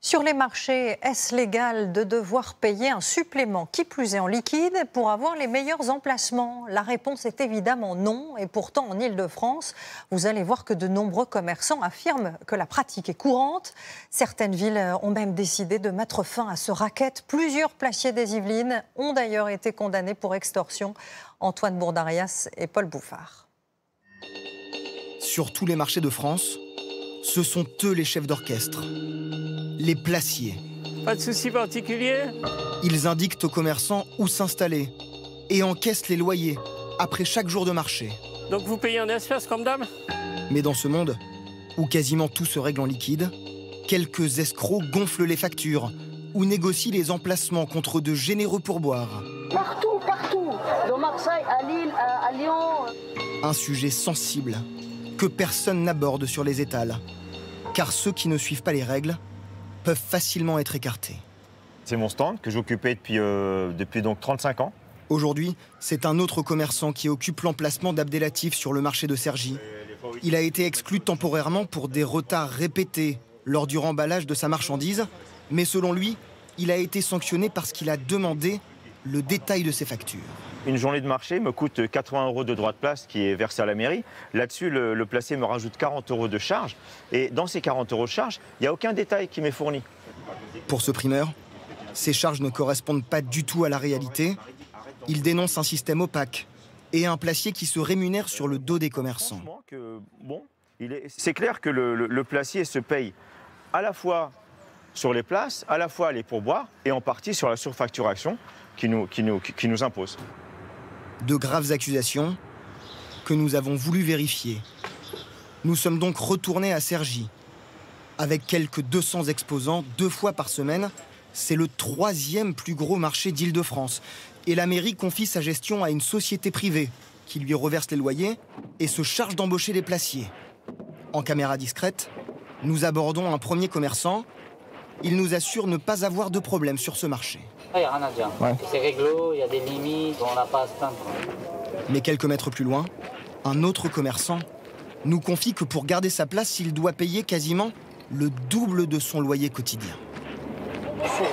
Sur les marchés, est-ce légal de devoir payer un supplément, qui plus est en liquide, pour avoir les meilleurs emplacements? La réponse est évidemment non. Et pourtant, en Île-de-France, vous allez voir que de nombreux commerçants affirment que la pratique est courante. Certaines villes ont même décidé de mettre fin à ce racket. Plusieurs placiers des Yvelines ont d'ailleurs été condamnés pour extorsion. Antoine Bourdarias et Paul Bouffard. Sur tous les marchés de France, ce sont eux les chefs d'orchestre. Les placiers. Pas de souci particulier? Ils indiquent aux commerçants où s'installer et encaissent les loyers après chaque jour de marché. Donc vous payez en espèces comme d'hab? Mais dans ce monde, où quasiment tout se règle en liquide, quelques escrocs gonflent les factures ou négocient les emplacements contre de généreux pourboires. Partout, partout. De Marseille à Lille, à Lyon. Un sujet sensible que personne n'aborde sur les étals, car ceux qui ne suivent pas les règles peuvent facilement être écartés. C'est mon stand que j'occupais depuis donc 35 ans. Aujourd'hui, c'est un autre commerçant qui occupe l'emplacement d'Abdelatif sur le marché de Cergy. Il a été exclu temporairement pour des retards répétés lors du remballage de sa marchandise, mais selon lui, il a été sanctionné parce qu'il a demandé le détail de ses factures. Une journée de marché me coûte 80 € de droit de place qui est versé à la mairie. Là-dessus, le placier me rajoute 40 € de charge. Et dans ces 40 € de charge, il n'y a aucun détail qui m'est fourni. Pour ce primeur, ces charges ne correspondent pas du tout à la réalité. Il dénonce un système opaque et un placier qui se rémunère sur le dos des commerçants. C'est clair que le placier se paye à la fois sur les places, à la fois les pourboires et en partie sur la surfacturation qui nous impose. De graves accusations que nous avons voulu vérifier. Nous sommes donc retournés à Cergy. Avec quelques 200 exposants 2 fois par semaine, c'est le 3e plus gros marché d'Île-de-France. Et la mairie confie sa gestion à une société privée qui lui reverse les loyers et se charge d'embaucher les placiers. En caméra discrète, nous abordons un premier commerçant. Il nous assure ne pas avoir de problème sur ce marché. Il n'y a rien à dire. Ouais. C'est réglo, il y a des limites, on n'a pas à se plaindre. Mais quelques mètres plus loin, un autre commerçant nous confie que pour garder sa place, il doit payer quasiment le double de son loyer quotidien. C'est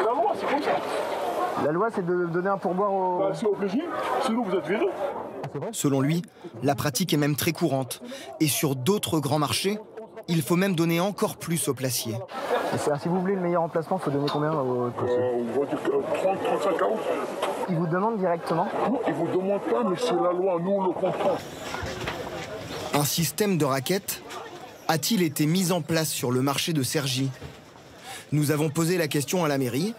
la loi, c'est comme ça. La loi, c'est de donner un pourboire au... c'est obligé, sinon vous êtes viré. Selon lui, la pratique est même très courante. Et sur d'autres grands marchés, il faut même donner encore plus aux placiers. Si vous voulez le meilleur emplacement, il faut donner combien au placier? On va dire 30, 35, 40. Il vous demande directement? Non, il ne vous demande pas, mais c'est la loi, nous on le comprend. Un système de raquettes a-t-il été mis en place sur le marché de Cergy? Nous avons posé la question à la mairie.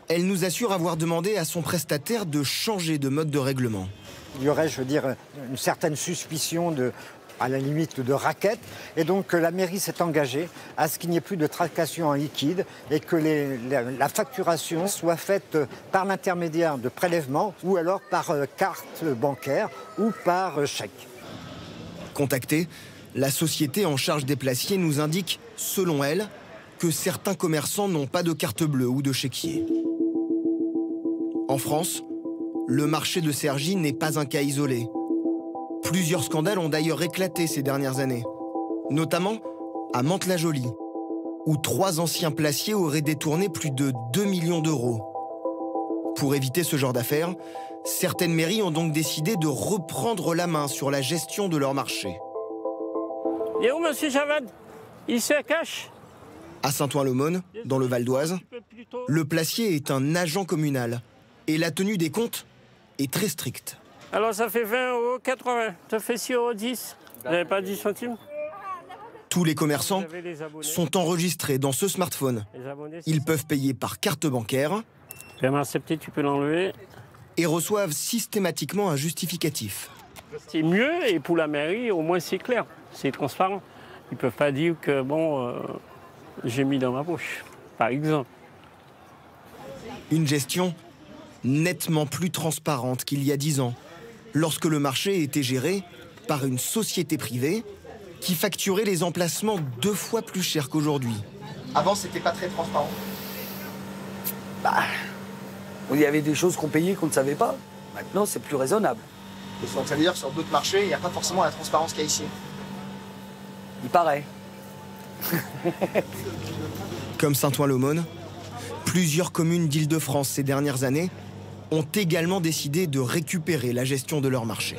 Elle nous assure avoir demandé à son prestataire de changer de mode de règlement. Il y aurait, je veux dire, une certaine suspicion à la limite de racket. Et donc la mairie s'est engagée à ce qu'il n'y ait plus de tracation en liquide et que la facturation soit faite par l'intermédiaire de prélèvements ou alors par carte bancaire ou par chèque. Contactée, la société en charge des placiers nous indique, selon elle, que certains commerçants n'ont pas de carte bleue ou de chéquier. En France, le marché de Cergy n'est pas un cas isolé. Plusieurs scandales ont d'ailleurs éclaté ces dernières années, notamment à Mantes-la-Jolie, où 3 anciens placiers auraient détourné plus de 2 millions d'euros. Pour éviter ce genre d'affaires, certaines mairies ont donc décidé de reprendre la main sur la gestion de leur marché. Il est où, monsieur Javad? Il se cache. À Saint-Ouen-l'Aumône, dans le Val d'Oise, le placier est un agent communal et la tenue des comptes est très stricte. Alors ça fait 20,80 €, ça fait 6,10 €. Vous n'avez pas 10 centimes? Tous les commerçants sont enregistrés dans ce smartphone. Ils peuvent payer par carte bancaire tu peux l'enlever. et reçoivent systématiquement un justificatif. C'est mieux et pour la mairie, au moins c'est clair, c'est transparent. Ils ne peuvent pas dire que j'ai mis dans ma poche, par exemple. Une gestion nettement plus transparente qu'il y a 10 ans, lorsque le marché était géré par une société privée qui facturait les emplacements 2 fois plus cher qu'aujourd'hui. Avant, c'était pas très transparent. Il y avait des choses qu'on payait qu'on ne savait pas. Maintenant, c'est plus raisonnable. Donc ça veut dire que sur d'autres marchés, il n'y a pas forcément la transparence qu'il y a ici. Il paraît. Comme Saint-Ouen-l'Aumône, plusieurs communes d'Île-de-France ces dernières années ont également décidé de récupérer la gestion de leur marché.